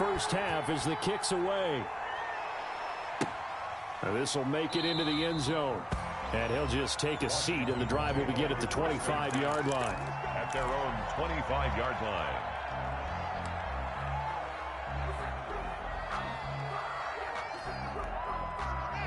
first half as the kick's away. This will make it into the end zone. And he'll just take a seat, and the drive will begin at the 25-yard line. At their own 25-yard line.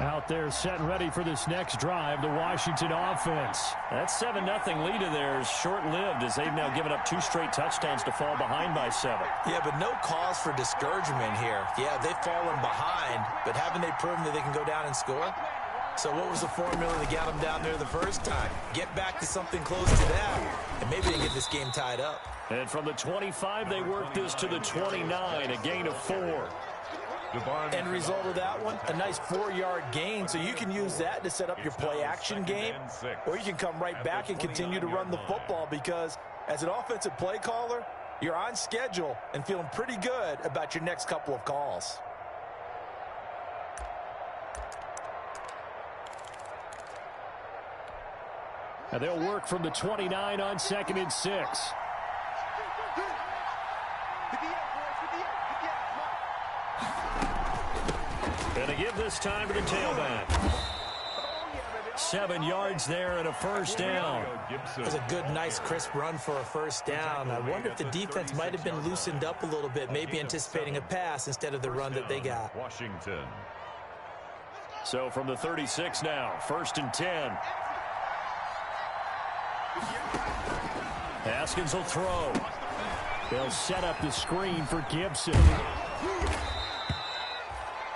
Out there set and ready for this next drive, the Washington offense. That 7-0 lead of theirs short-lived as they've now given up 2 straight touchdowns to fall behind by 7. Yeah, but no cause for discouragement here. Yeah, they've fallen behind, but haven't they proven that they can go down and score? So what was the formula that got them down there the first time? Get back to something close to that, and maybe they get this game tied up. And from the 25, they work this to the 29, a gain of 4. End result of that one, a nice 4-yard gain, so you can use that to set up your play-action game, or you can come right back and continue to run the football because as an offensive play caller, you're on schedule and feeling pretty good about your next couple of calls. And they'll work from the 29 on 2nd and 6. And to give this time to the tailback. 7 yards there and a first down. It was a good, nice, crisp run for a first down. I wonder if the defense might have been loosened up a little bit, maybe anticipating a pass instead of the run that they got. Washington. So from the 36 now, 1st and 10. Haskins will throw. They'll set up the screen for Gibson.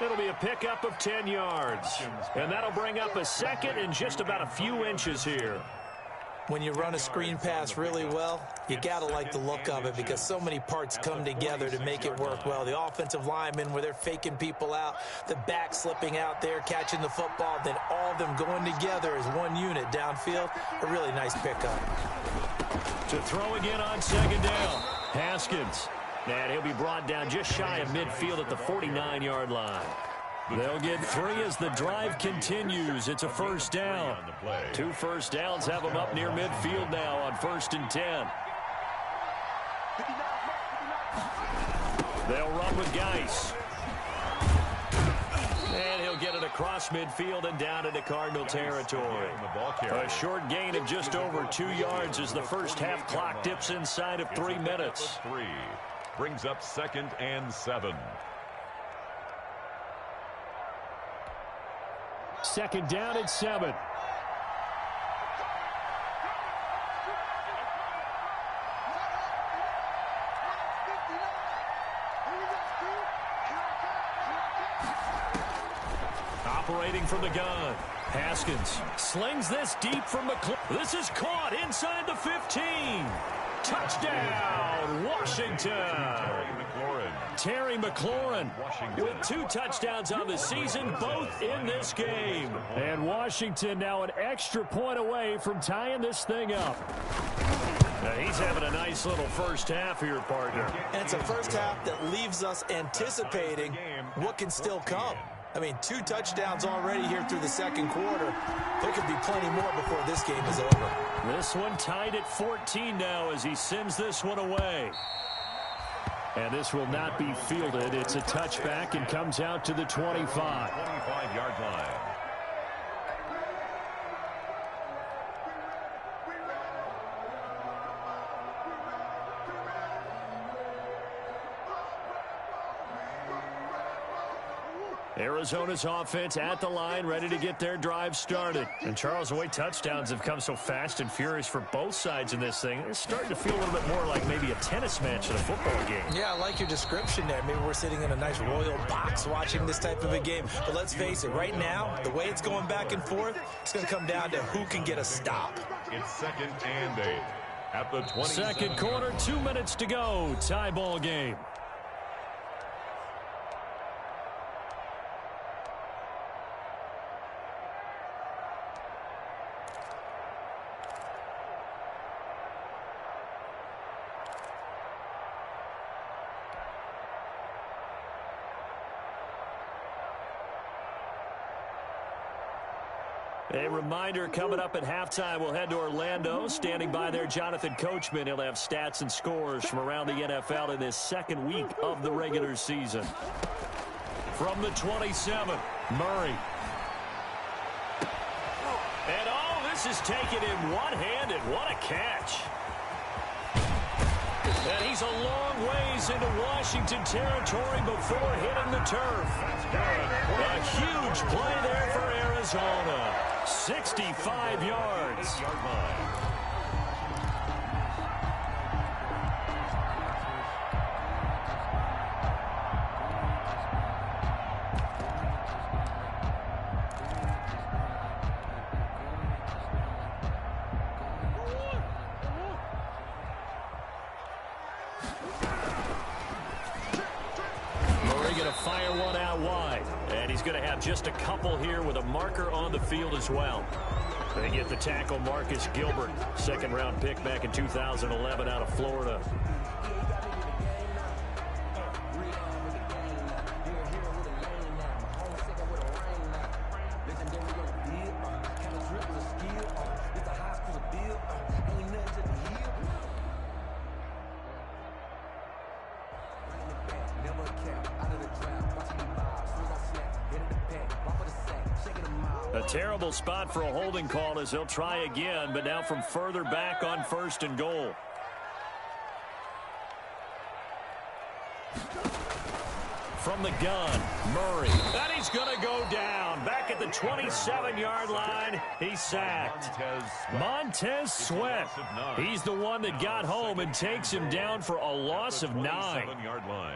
It'll be a pickup of 10 yards. And that'll bring up a second and just about a few inches here. When you run a screen pass really well, you got to like the look of it because so many parts come together to make it work well. The offensive linemen where they're faking people out, the back slipping out there, catching the football, then all of them going together as one unit downfield. A really nice pickup. To throw again on 2nd down. Haskins. And he'll be brought down just shy of midfield at the 49-yard line. They'll get 3 as the drive continues. It's a first down. 2 first downs have them up near midfield now on 1st and 10. They'll run with Geis. And he'll get it across midfield and down into Cardinal territory. A short gain of just over 2 yards as the first half clock dips inside of 3 minutes. Brings up 2nd and 7. 2nd down and 7. Operating from the gun. Haskins slings this deep from McLaurin. This is caught inside the 15. Touchdown, Washington. Terry McLaurin with 2 touchdowns on the season, both in this game. And Washington now an extra point away from tying this thing up. Now he's having a nice little first half here, partner. And it's a first half that leaves us anticipating what can still come. I mean, 2 touchdowns already here through the second quarter. There could be plenty more before this game is over. This one tied at 14 now as he sends this one away. And this will not be fielded. It's a touchback and comes out to the 25. 25-yard line. Arizona's offense at the line, ready to get their drive started. And Charles, the way touchdowns have come so fast and furious for both sides in this thing, it's starting to feel a little bit more like maybe a tennis match than a football game. Yeah, I like your description there. Maybe we're sitting in a nice royal box watching this type of a game. But let's face it, right now, the way it's going back and forth, it's going to come down to who can get a stop. It's 2nd and 8 at the 20. Second quarter, 2 minutes to go. Tie ball game. A reminder coming up at halftime, we'll head to Orlando. Standing by there, Jonathan Coachman. He'll have stats and scores from around the NFL in this second week of the regular season. From the 27, Murray. And this is taken in one-handed. What a catch. And he's a long ways into Washington territory before hitting the turf. A huge play there for Arizona. 65 yards. Fire one out wide, and he's going to have just a couple here with a marker on the field as well. They get the tackle, Marcus Gilbert, second-round pick back in 2011 out of Florida. A terrible spot for a holding call as they'll try again, but now from further back on 1st and goal. From the gun, Murray. And he's going to go down. Back at the 27-yard line, he's sacked. Montez Sweat. He's the one that got home and takes him down for a loss of 9. 27-yard line.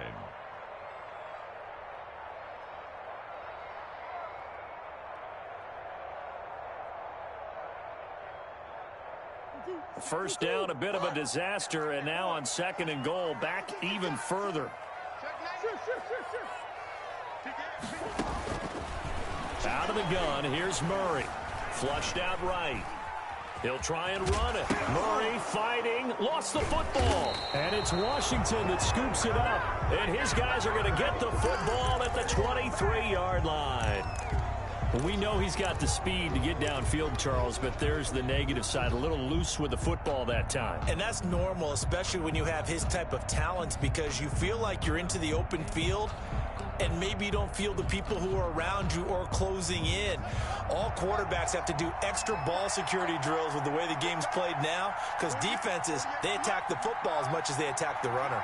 First down, a bit of a disaster, and now on 2nd and goal, back even further. Out of the gun, here's Murray. Flushed out right. He'll try and run it. Murray fighting, lost the football. And it's Washington that scoops it up. And his guys are going to get the football at the 23-yard line. We know he's got the speed to get downfield, Charles, but there's the negative side. A little loose with the football that time. And that's normal, especially when you have his type of talents, because you feel like you're into the open field and maybe you don't feel the people who are around you or closing in. All quarterbacks have to do extra ball security drills with the way the game's played now, because defenses, they attack the football as much as they attack the runner.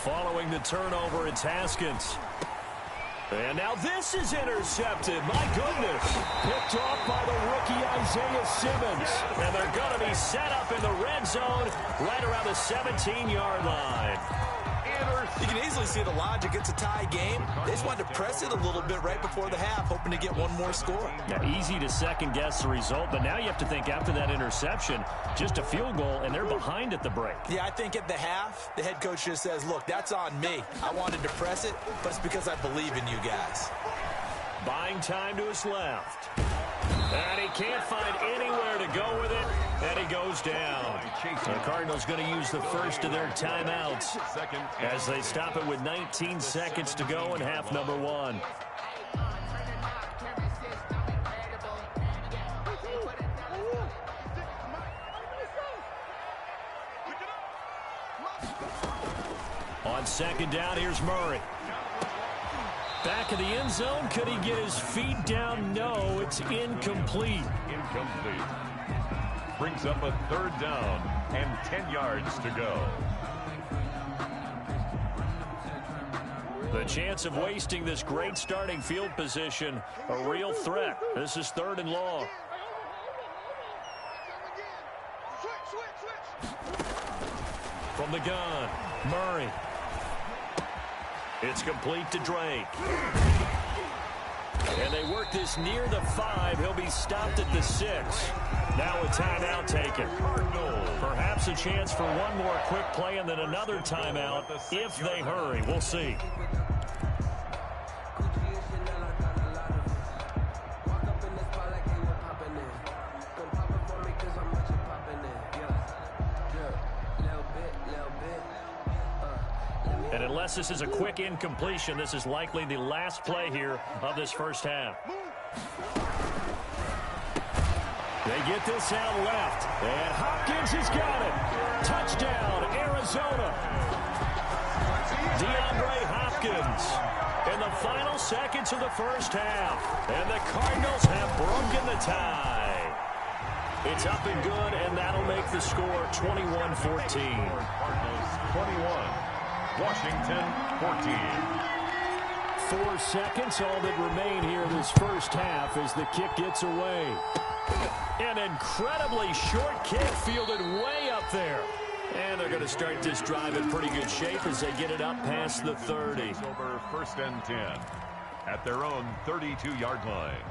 Following the turnover, it's Haskins. And now this is intercepted. My goodness. Picked off by the rookie Isaiah Simmons. And they're going to be set up in the red zone right around the 17-yard line. You can easily see the logic. It's a tie game. They just wanted to press it a little bit right before the half, hoping to get one more score. Now, easy to second-guess the result, but now you have to think after that interception, just a field goal, and they're behind at the break. Yeah, I think at the half, the head coach just says, look, that's on me. I wanted to press it, but it's because I believe in you guys. Buying time to his left. And he can't find anywhere to go with it, and he goes down. The Cardinals going to use the first of their timeouts as they stop it with 19 seconds to go in half number 1. On 2nd down, here's Murray. Back of the end zone. Could he get his feet down? No, it's incomplete. Incomplete. Brings up a 3rd down and 10 yards to go. The chance of wasting this great starting field position, a real threat. This is 3rd and long. From the gun, Murray. It's complete to Drake. And they work this near the 5. He'll be stopped at the 6. Now a timeout taken. Perhaps a chance for one more quick play and then another timeout if they hurry. We'll see. And unless this is a quick incompletion, this is likely the last play here of this first half. They get this out left, and Hopkins has got it. Touchdown, Arizona. DeAndre Hopkins in the final seconds of the first half. And the Cardinals have broken the tie. It's up and good, and that'll make the score 21-14. Cardinals 21, Washington 14. 4 seconds, all that remain here in this first half as the kick gets away. An incredibly short kick fielded way up there. And they're going to start this drive in pretty good shape as they get it up past the 30. Over 1st and 10 at their own 32-yard line.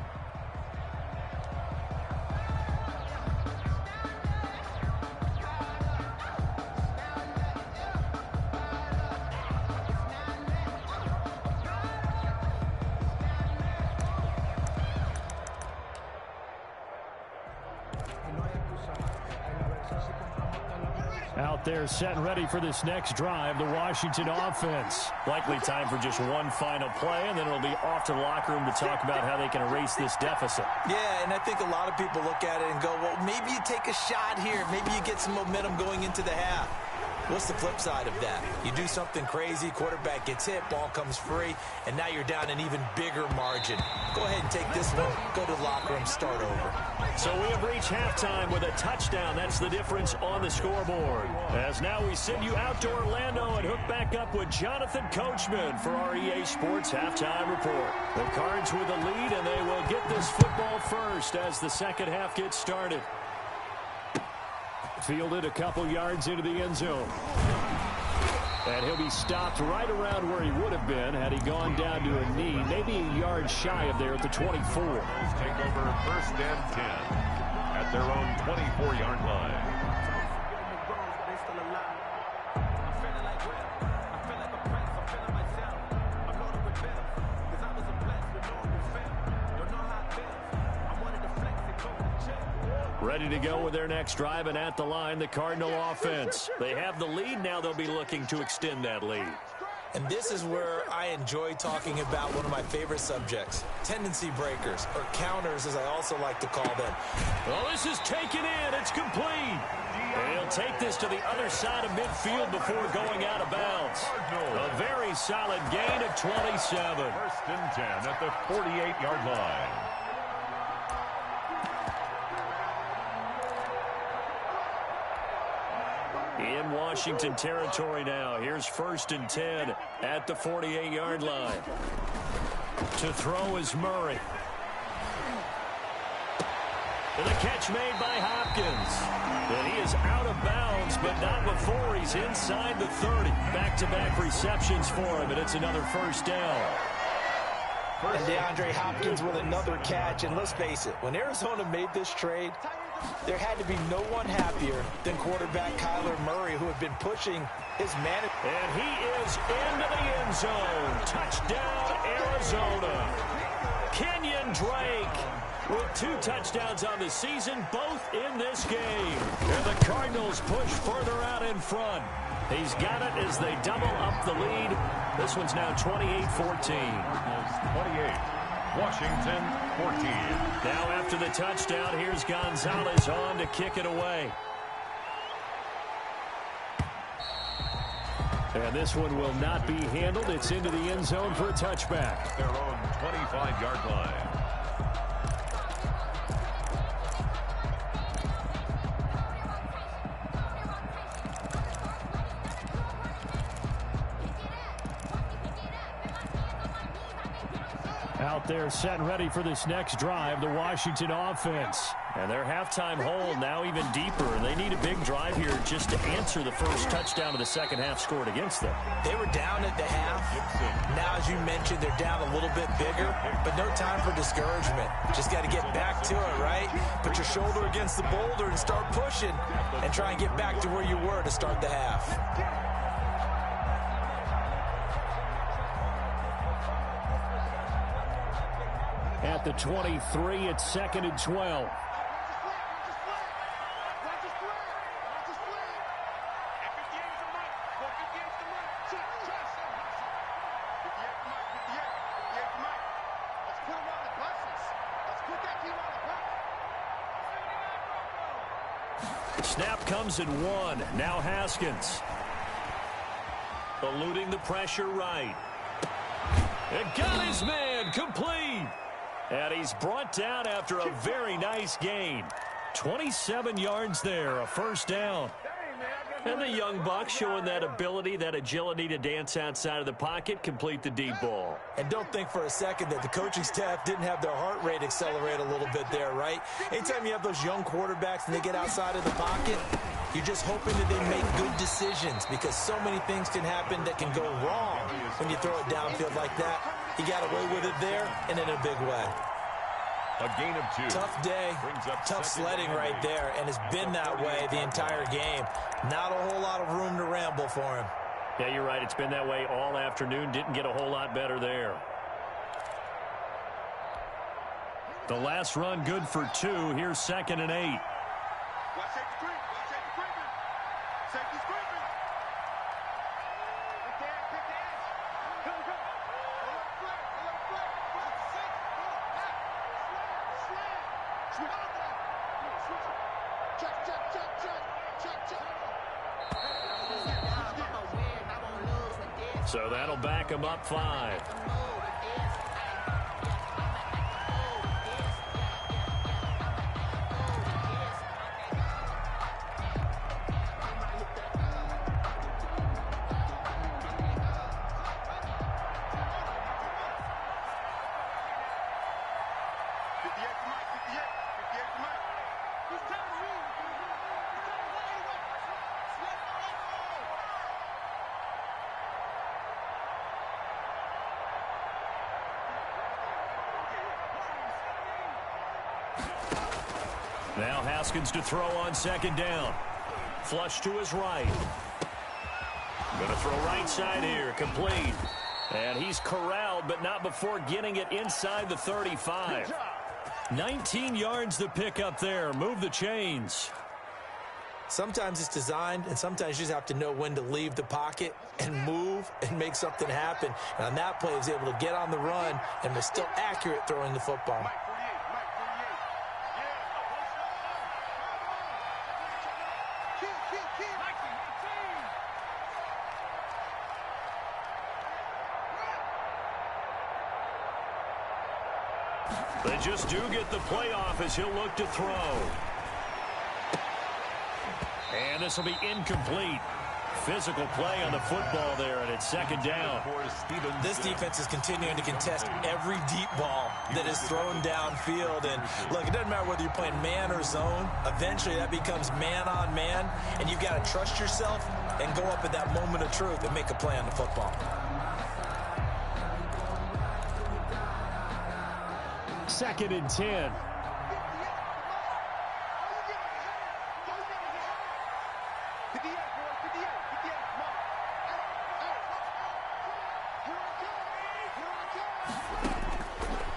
Out there set and ready for this next drive, the Washington offense. Likely time for just one final play, and then it'll be off to the locker room to talk about how they can erase this deficit. Yeah, and I think a lot of people look at it and go, well, maybe you take a shot here. Maybe you get some momentum going into the half. What's the flip side of that? You do something crazy, quarterback gets hit, ball comes free, and now you're down an even bigger margin. Go ahead and take this one, go to the locker room, start over. So we have reached halftime with a touchdown. That's the difference on the scoreboard. As now we send you out to Orlando and hook back up with Jonathan Coachman for our EA Sports Halftime Report. The Cards with the lead, and they will get this football first as the second half gets started. Fielded a couple yards into the end zone. And he'll be stopped right around where he would have been had he gone down to a knee, maybe a yard shy of there at the 24. Take over 1st and 10 at their own 24-yard line. Ready to go with their next drive, and at the line, the Cardinal offense. They have the lead. Now they'll be looking to extend that lead. And this is where I enjoy talking about one of my favorite subjects, tendency breakers, or counters as I also like to call them. Well, this is taken in. It's complete. And he'll take this to the other side of midfield before going out of bounds. A very solid gain of 27. 1st and 10 at the 48-yard line. In Washington territory now. Here's 1st and 10 at the 48-yard line. To throw is Murray. And the catch made by Hopkins. And he is out of bounds, but not before he's inside the 30. Back-to-back receptions for him, and it's another 1st down. And DeAndre Hopkins with another catch. And let's face it, when Arizona made this trade, there had to be no one happier than quarterback Kyler Murray, who had been pushing his man. And he is into the end zone. Touchdown, Arizona. Kenyon Drake with 2 touchdowns on the season, both in this game. And the Cardinals push further out in front. He's got it as they double up the lead. This one's now 28-14. 28. Washington 14. Now after the touchdown, here's Gonzalez on to kick it away. And this one will not be handled. It's into the end zone for a touchback. Their own 25-yard line. Out there set and ready for this next drive, the Washington offense. And their halftime hole now even deeper. And they need a big drive here just to answer the first touchdown of the second half scored against them. They were down at the half. Now, as you mentioned, they're down a little bit bigger, but no time for discouragement. Just got to get back to it, right? Put your shoulder against the boulder and start pushing and try and get back to where you were to start the half. At the 23, it's 2nd and 12. Snap comes in one. Now Haskins. Eluding the pressure right. And got his man complete. And he's brought down after a very nice gain. 27 yards there, a first down. And the young buck showing that ability, that agility to dance outside of the pocket, complete the deep ball. And don't think for a second that the coaching staff didn't have their heart rate accelerate a little bit there, right? Anytime you have those young quarterbacks and they get outside of the pocket, you're just hoping that they make good decisions because so many things can happen that can go wrong when you throw it downfield like that. He got away with it there and in a big way. A gain of 2. Tough day, tough sledding right there, and it's been that way the entire game. Not a whole lot of room to ramble for him. Yeah, you're right. It's been that way all afternoon. Didn't get a whole lot better there. The last run good for 2. Here's 2nd and 8. So that'll back him up 5. Now Haskins to throw on 2nd down. Flush to his right. Going to throw right side here. Complete. And he's corralled, but not before getting it inside the 35. 19 yards to pick up there. Move the chains. Sometimes it's designed, and sometimes you just have to know when to leave the pocket and move and make something happen. And on that play, he was able to get on the run and was still accurate throwing the football. They just do get the playoff as he'll look to throw. And this will be incomplete. Physical play on the football there, and it's 2nd down. This defense is continuing to contest every deep ball that is thrown downfield. And look, it doesn't matter whether you're playing man or zone. Eventually that becomes man on man, and you've got to trust yourself and go up at that moment of truth and make a play on the football. 2nd and 10.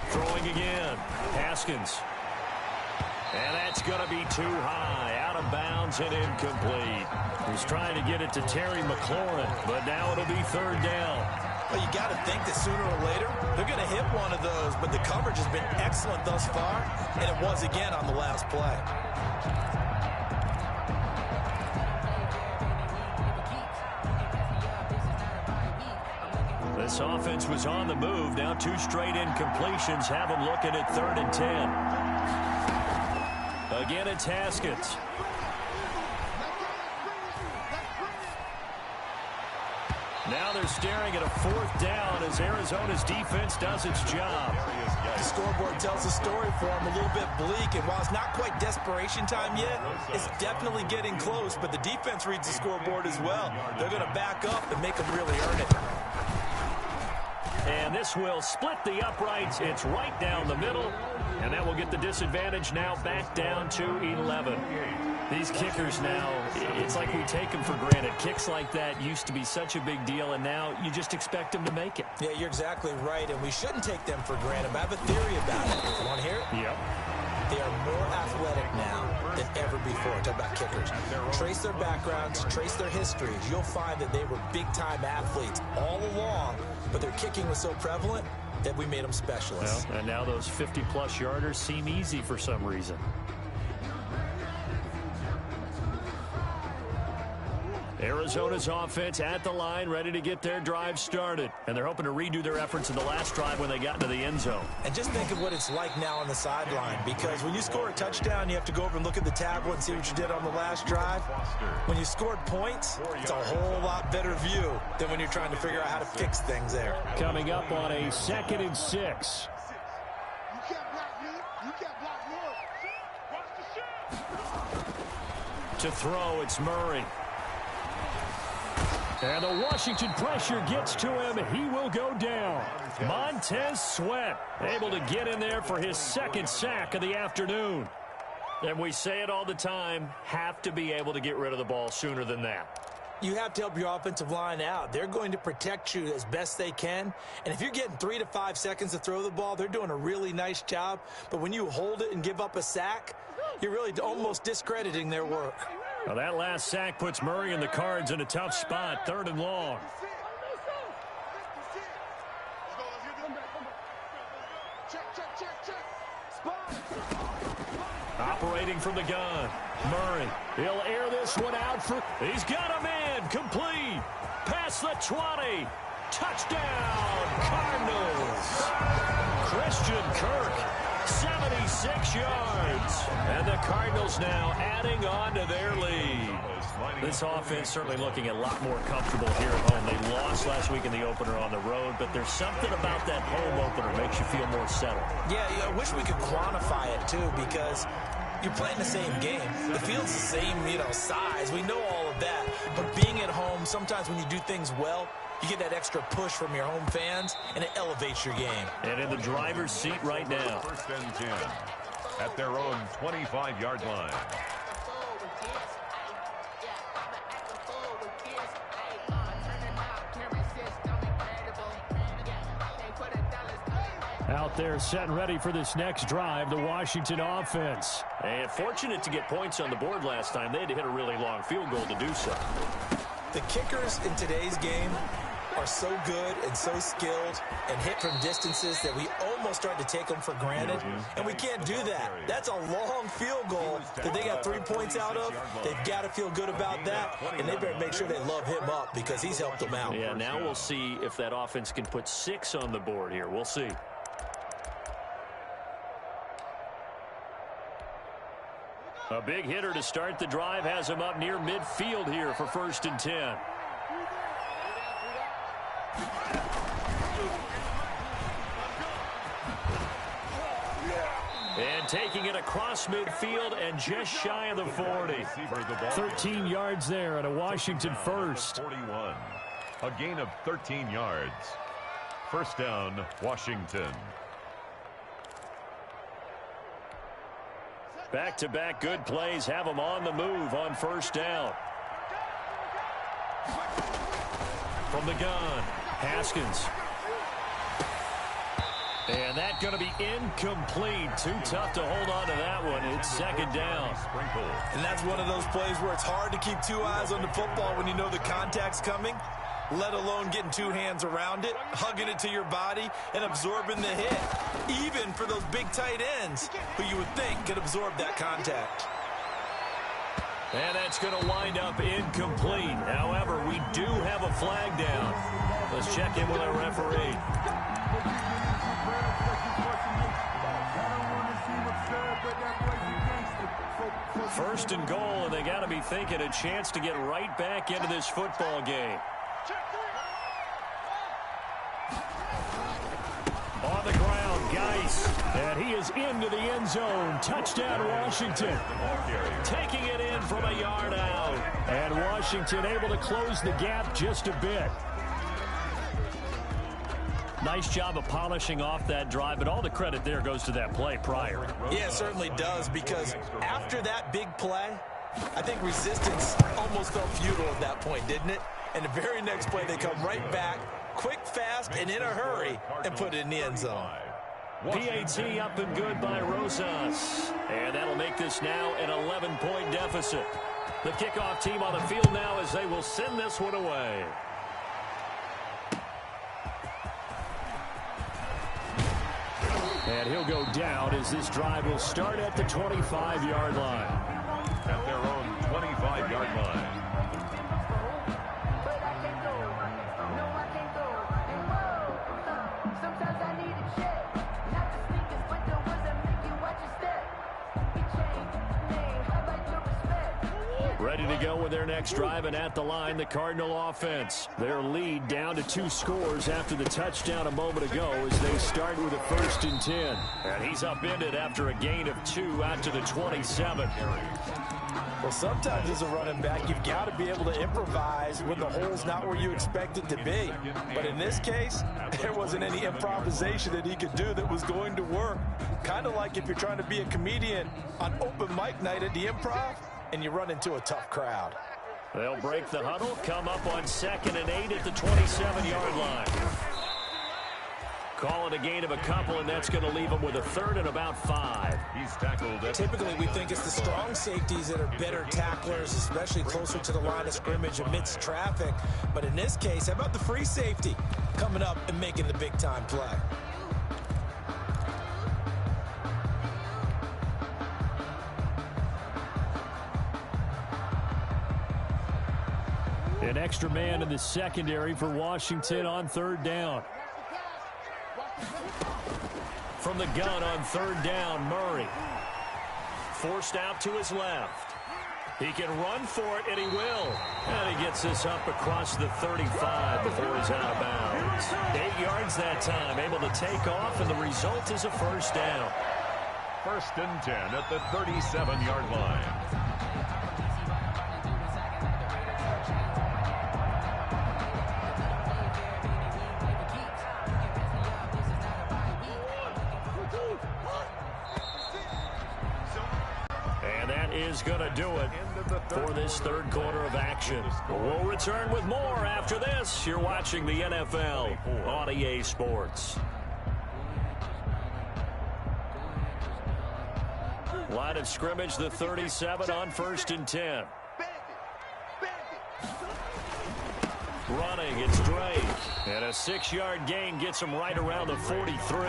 Throwing again. Haskins. And that's going to be too high. Out of bounds and incomplete. He's trying to get it to Terry McLaurin, but now it'll be 3rd down. Well, you got to think that sooner or later they're going to hit one of those, but the coverage has been excellent thus far, and it was again on the last play. This offense was on the move. Now 2 straight incompletions have them looking at 3rd and 10. Again, it's Haskins. Now they're staring at a 4th down as Arizona's defense does its job. The scoreboard tells the story for them, a little bit bleak, and while it's not quite desperation time yet, it's definitely getting close, but the defense reads the scoreboard as well. They're going to back up and make them really earn it. And this will split the uprights. It's right down the middle, and that will get the disadvantage now back down to 11. These kickers now, it's like we take them for granted. Kicks like that used to be such a big deal, and now you just expect them to make it. Yeah, you're exactly right, and we shouldn't take them for granted. But I have a theory about it. You want to hear it? Yep. They are more athletic now than ever before. Talk about kickers. Trace their backgrounds, trace their histories. You'll find that they were big-time athletes all along, but their kicking was so prevalent that we made them specialists. Well, and now those 50-plus yarders seem easy for some reason. Arizona's offense at the line, ready to get their drive started. And they're hoping to redo their efforts in the last drive when they got into the end zone. And just think of what it's like now on the sideline, because when you score a touchdown, you have to go over and look at the tablet and see what you did on the last drive. When you scored points, it's a whole lot better view than when you're trying to figure out how to fix things there. Coming up on a 2nd and 6. To throw, it's Murray. And the Washington pressure gets to him. He will go down. Montez Sweat able to get in there for his 2nd sack of the afternoon. And we say it all the time, have to be able to get rid of the ball sooner than that. You have to help your offensive line out. They're going to protect you as best they can. And if you're getting 3 to 5 seconds to throw the ball, they're doing a really nice job. But when you hold it and give up a sack, you're really almost discrediting their work. Well, that last sack puts Murray and the Cards in a tough spot, 3rd and long. Operating from the gun, Murray. He'll air this one out for. He's got a man complete. Past the 20. Touchdown, Cardinals. Christian Kirk, 76 yards. And the Cardinals now adding on to their lead. This offense certainly looking a lot more comfortable here at home. They lost last week in the opener on the road, but there's something about that home opener makes you feel more settled. Yeah, I wish we could quantify it, too, because you're playing the same game. The field's the same, size. We know all of that. But being at home, sometimes when you do things well, you get that extra push from your home fans, and it elevates your game. And in the driver's seat right now. 1st and 10 at their own 25-yard line. Out there set and ready for this next drive, the Washington offense. And fortunate to get points on the board last time. They had to hit a really long field goal to do so. The kickers in today's game are so good and so skilled and hit from distances that we almost start to take them for granted, and we can't do that. That's a long field goal that they got 3 points out of. They've got to feel good about that, and they better make sure they love him up because he's helped them out. Yeah, now we'll see if that offense can put 6 on the board here. We'll see. A big hitter to start the drive has him up near midfield here for 1st and 10. And taking it across midfield and just shy of the 40. 13 yards there at a Washington first. 41. A gain of 13 yards. 1st down, Washington. Back-to-back good plays have them on the move on 1st down. From the gun, Haskins. And that's going to be incomplete. Too tough to hold on to that one. It's 2nd down. And that's one of those plays where it's hard to keep 2 eyes on the football when you know the contact's coming, let alone getting 2 hands around it, hugging it to your body, and absorbing the hit. Even for those big tight ends who you would think could absorb that contact. And that's going to wind up incomplete. However, we do have a flag down. Let's check in with our referee. 1st and goal, and they got to be thinking a chance to get right back into this football game. On the ground, Geis, and he is into the end zone. Touchdown, Washington. Taking it in from a yard out. And Washington able to close the gap just a bit. Nice job of polishing off that drive, but all the credit there goes to that play prior. Yeah, it certainly does, because after that big play, I think resistance almost felt futile at that point, didn't it? And the very next play, they come right back, quick, fast, and in a hurry, and put it in the end zone. PAT up and good by Rosas. And that'll make this now an 11-point deficit. The kickoff team on the field now as they will send this one away. And he'll go down as this drive will start at the 25-yard line. At their own 25-yard line. Ready to go with their next drive, and at the line, the Cardinal offense. Their lead down to 2 scores after the touchdown a moment ago as they start with a 1st and 10. And he's upended after a gain of 2 out to the 27. Well, sometimes as a running back, you've got to be able to improvise when the hole's not where you expect it to be. But in this case, there wasn't any improvisation that he could do that was going to work. Kind of like if you're trying to be a comedian on open mic night at the Improv, and you run into a tough crowd. They'll break the huddle, come up on 2nd and 8 at the 27-yard line. Call it a gain of a couple, and that's going to leave them with a 3rd and about 5. He's tackled. Typically, we think it's the strong safeties that are better tacklers, especially closer to the line of scrimmage amidst traffic. But in this case, how about the free safety coming up and making the big-time play? An extra man in the secondary for Washington on 3rd down. From the gun on 3rd down, Murray. Forced out to his left. He can run for it, and he will. And he gets this up across the 35 before he's out of bounds. 8 yards that time, able to take off, and the result is a 1st down. 1st and 10 at the 37-yard line. Is going to do it for this 3rd quarter of action. We'll return with more after this. You're watching the NFL on EA Sports. Line of scrimmage, the 37 on 1st and 10. Running, it's Drake. And a 6-yard gain gets him right around the 43.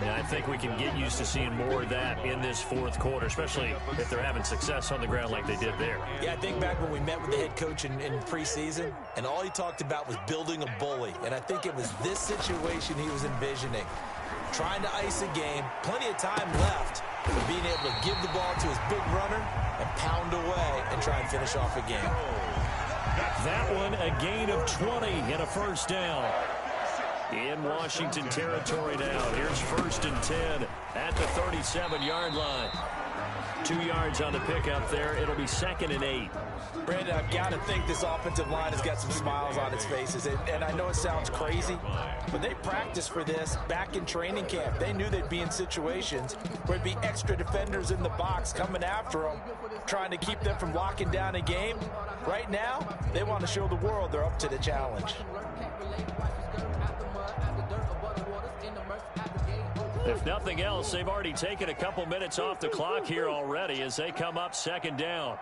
And I think we can get used to seeing more of that in this 4th quarter, especially if they're having success on the ground like they did there. Yeah, I think back when we met with the head coach in preseason, and all he talked about was building a bully. And I think it was this situation he was envisioning. Trying to ice a game, plenty of time left, but being able to give the ball to his big runner and pound away and try and finish off a game. That one, a gain of 20 and a 1st down. In Washington territory now. Here's 1st and 10 at the 37-yard line. 2 yards on the pickup there. It'll be 2nd and 8. Brandon, I've got to think this offensive line has got some smiles on its faces. And I know it sounds crazy, but they practiced for this back in training camp. They knew they'd be in situations where there'd be extra defenders in the box coming after them, trying to keep them from locking down a game. Right now, they want to show the world they're up to the challenge. If nothing else, they've already taken a couple minutes off the clock here already as they come up 2nd down.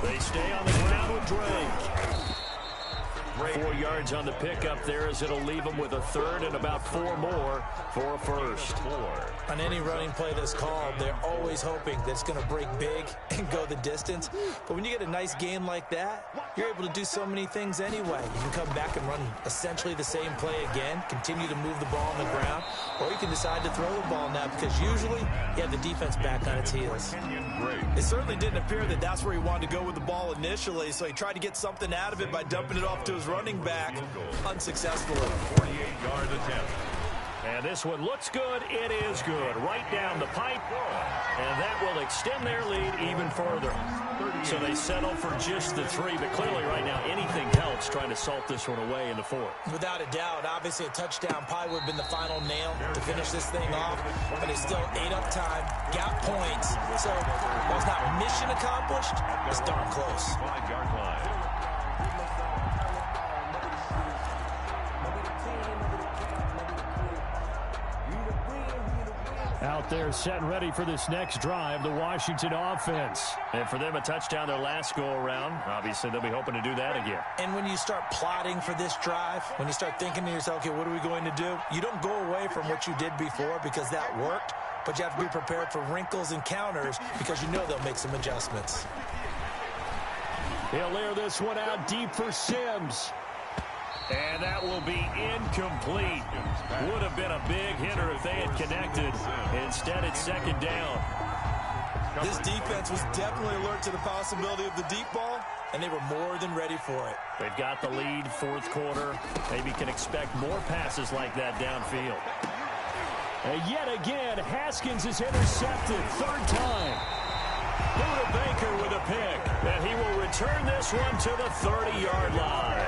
They stay on the ground with Drake. 4 yards on the pickup there as it'll leave them with a 3rd and about 4 more for a 1st. On any running play that's called, they're always hoping that it's going to break big and go the distance. But when you get a nice game like that, you're able to do so many things anyway. You can come back and run essentially the same play again, continue to move the ball on the ground, or you can decide to throw the ball now because usually you have the defense back on its heels. It certainly didn't appear that that's where he wanted to go with the ball initially, so he tried to get something out of it by dumping it off to his running back unsuccessfully. 48-yard attempt. And this one looks good. It is good. Right down the pipe. And that will extend their lead even further. So they settle for just the 3. But clearly right now anything helps trying to salt this one away in the 4th. Without a doubt. Obviously a touchdown probably would have been the final nail to finish this thing off. But it's still ate up time. Got points. So while it's not mission accomplished, it's darn close. 5-yard line. Out there set and ready for this next drive, the Washington offense. And for them, a touchdown their last go-around. Obviously, they'll be hoping to do that again. And when you start plotting for this drive, when you start thinking to yourself, okay, what are we going to do? You don't go away from what you did before because that worked, but you have to be prepared for wrinkles and counters because you know they'll make some adjustments. He'll air this one out deep for Sims. And that will be incomplete. Would have been a big hitter if they had connected. Instead, it's second down. This defense was definitely alert to the possibility of the deep ball, and they were more than ready for it. They've got the lead, fourth quarter. Maybe can expect more passes like that downfield. And yet again, Haskins is intercepted. Third time. Buda Baker with a pick. And he will return this one to the 30-yard line.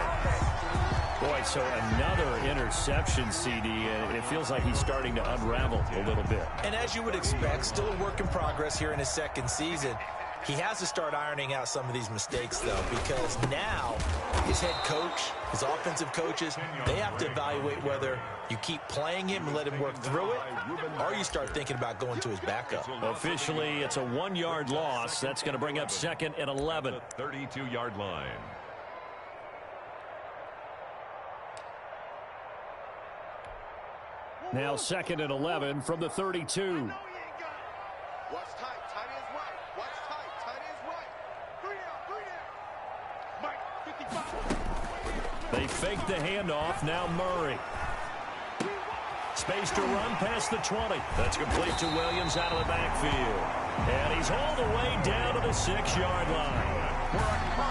Boy, so another interception, CD, and it feels like he's starting to unravel a little bit. And as you would expect, still a work in progress here in his second season. He has to start ironing out some of these mistakes, though, because now his head coach, his offensive coaches, they have to evaluate whether you keep playing him and let him work through it, or you start thinking about going to his backup. Officially, it's a 1-yard loss. That's going to bring up 2nd and 11. 32-yard line. Now 2nd and 11 from the 32. Watch tight, tight ends right. Watch tight, tight ends right. 3 down, 55. They fake the handoff. Now Murray. Space to run past the 20. That's complete to Williams out of the backfield. And he's all the way down to the 6-yard line.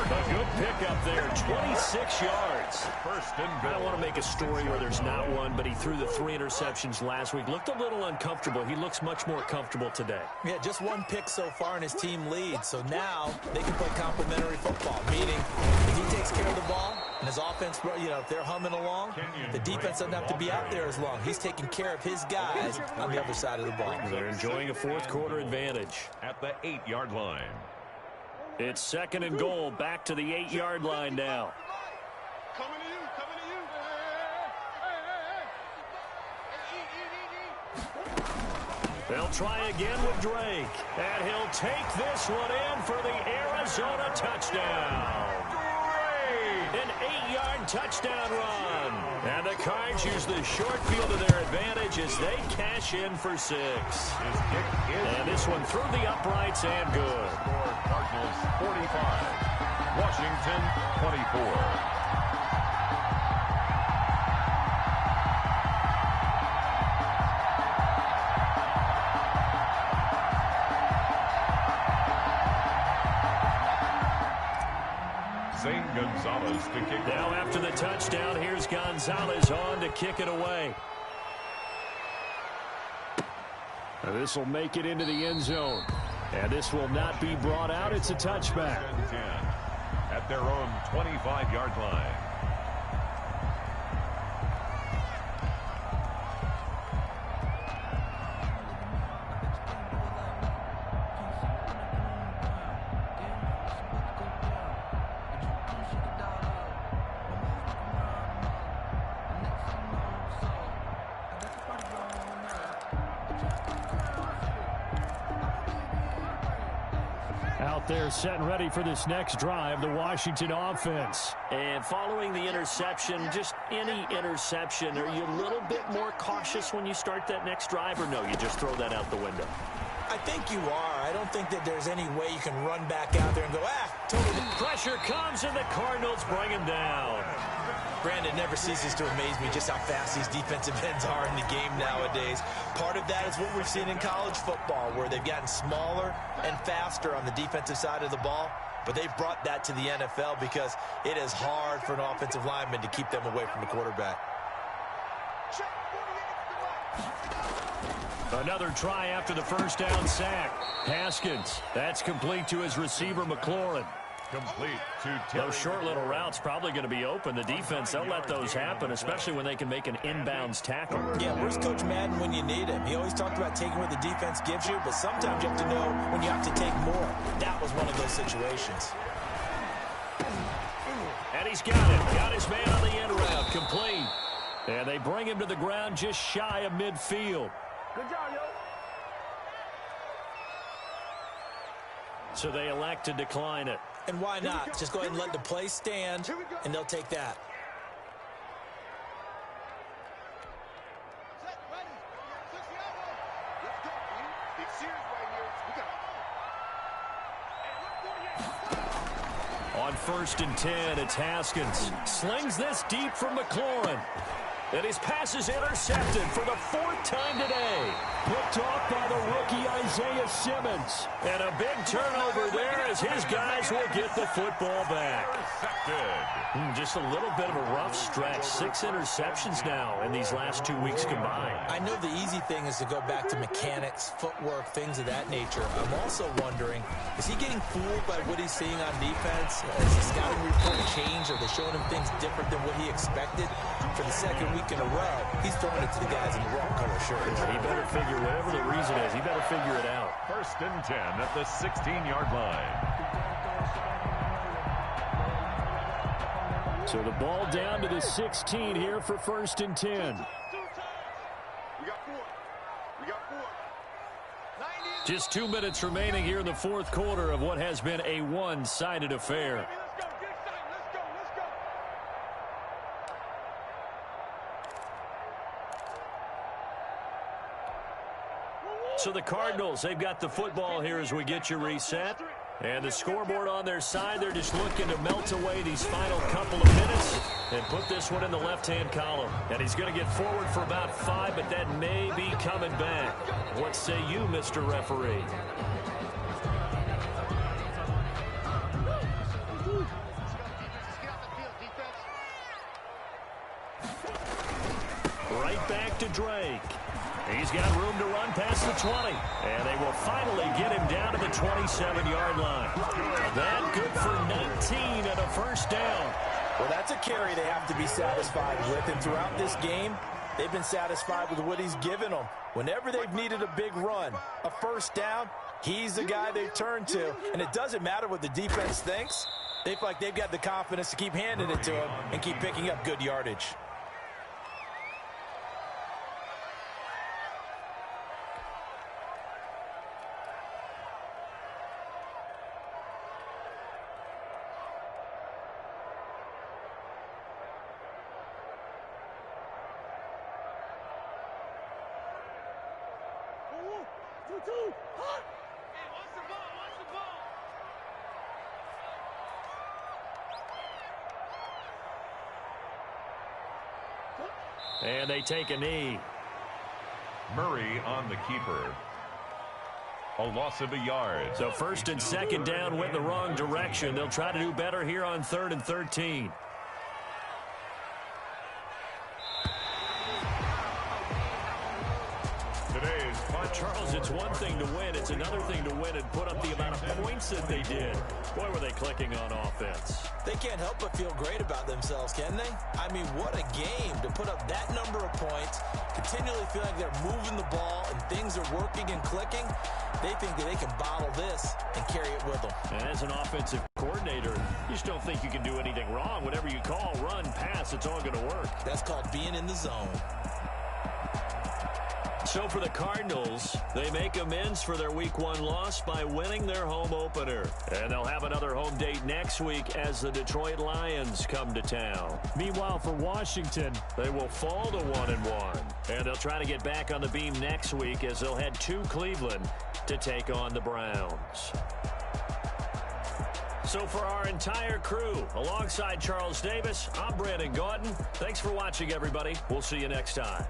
A good pickup there, 26 yards. First and goal. I don't want to make a story where there's not one, but he threw the 3 interceptions last week. Looked a little uncomfortable. He looks much more comfortable today. Yeah, just 1 pick so far and his team leads. So now they can play complementary football, meaning if he takes care of the ball and his offense, if they're humming along, the defense doesn't have to be out there as long. He's taking care of his guys on the other side of the ball. They're enjoying a fourth quarter advantage. At the 8-yard line. It's 2nd and goal, back to the 8-yard line now. Coming to you, coming to you. They'll try again with Drake. And he'll take this one in for the Arizona touchdown. An 8-yard touchdown run. And the Cards use the short field to their advantage as they cash in for 6. And this one through the uprights and good. Cardinals 45. Washington 24. Gonzalez to kick. Now after the touchdown, here's Gonzalez on to kick it away. This will make it into the end zone. And this will not be brought out. It's a touchback. 10 at their own 25-yard line. They're set and ready for this next drive, the Washington offense. And following the interception, just any interception, are you a little bit more cautious when you start that next drive, or no, you just throw that out the window? I think you are. I don't think that there's any way you can run back out there and go, totally. Pressure comes, and the Cardinals bring him down. Brandon, never ceases to amaze me just how fast these defensive ends are in the game nowadays. Part of that is what we've seen in college football, where they've gotten smaller and faster on the defensive side of the ball. But they've brought that to the NFL because it is hard for an offensive lineman to keep them away from the quarterback. Another try after the first down sack. Haskins, that's complete to his receiver, McLaurin. Complete to Terry. Those short little routes probably going to be open. The defense, they'll let those happen, especially when they can make an inbounds tackle. Yeah, where's Coach Madden when you need him? He always talked about taking what the defense gives you, but sometimes you have to know when you have to take more. That was one of those situations. And he's got it. Got his man on the end route. Complete. And they bring him to the ground just shy of midfield. Good job, yo. So they elect to decline it. And why not? Just go ahead and let the play stand, and they'll take that. On 1st and 10, it's Haskins. Slings this deep from McLaurin. And his pass is intercepted for the 4th time today. Picked off by the rookie Isaiah Simmons. And a big turnover there as his guys will get the football back. Just a little bit of a rough stretch. 6 interceptions now in these last 2 weeks combined. I know the easy thing is to go back to mechanics, footwork, things of that nature. I'm also wondering, is he getting fooled by what he's seeing on defense? Has the scouting report changed? Are they showing him things different than what he expected? For the second week in a row, he's throwing it to the guys in the wrong color shirts. He better figure, whatever the reason is, he better figure it out. 1st and 10 at the 16-yard line. So the ball down to the 16 here for 1st and 10. We got 4. We got 4. Just 2 minutes remaining here in the 4th quarter of what has been a one-sided affair. So the Cardinals, they've got the football here as we get you reset. And the scoreboard on their side, they're just looking to melt away these final couple of minutes and put this one in the left-hand column. And he's going to get forward for about 5, but that may be coming back. What say you, Mr. Referee? Right back to Drake. He's got room to run past the 20. And they will finally get him down to the 27-yard line. That good for 19 and a 1st down. Well, that's a carry they have to be satisfied with. And throughout this game, they've been satisfied with what he's given them. Whenever they've needed a big run, a 1st down, he's the guy they've turned to. And it doesn't matter what the defense thinks. They feel like they've got the confidence to keep handing it to him and keep picking up good yardage. And they take a knee. Murray on the keeper. A loss of a yard. So 1st and 2nd down went the wrong direction. They'll try to do better here on 3rd and 13. Today's final. Charles, it's one thing to win. It's another thing to win and put up the amount of points that they did. Boy, were they clicking on offense. They can't help but feel great about themselves, can they? I mean, what a game to put up that number of points, continually feel like they're moving the ball and things are working and clicking. They think that they can bottle this and carry it with them. And as an offensive coordinator, you just don't think you can do anything wrong. Whatever you call, run, pass, it's all going to work. That's called being in the zone. So for the Cardinals, they make amends for their Week 1 loss by winning their home opener. And they'll have another home date next week as the Detroit Lions come to town. Meanwhile, for Washington, they will fall to 1-1. And they'll try to get back on the beam next week as they'll head to Cleveland to take on the Browns. So for our entire crew, alongside Charles Davis, I'm Brandon Gaughton. Thanks for watching, everybody. We'll see you next time.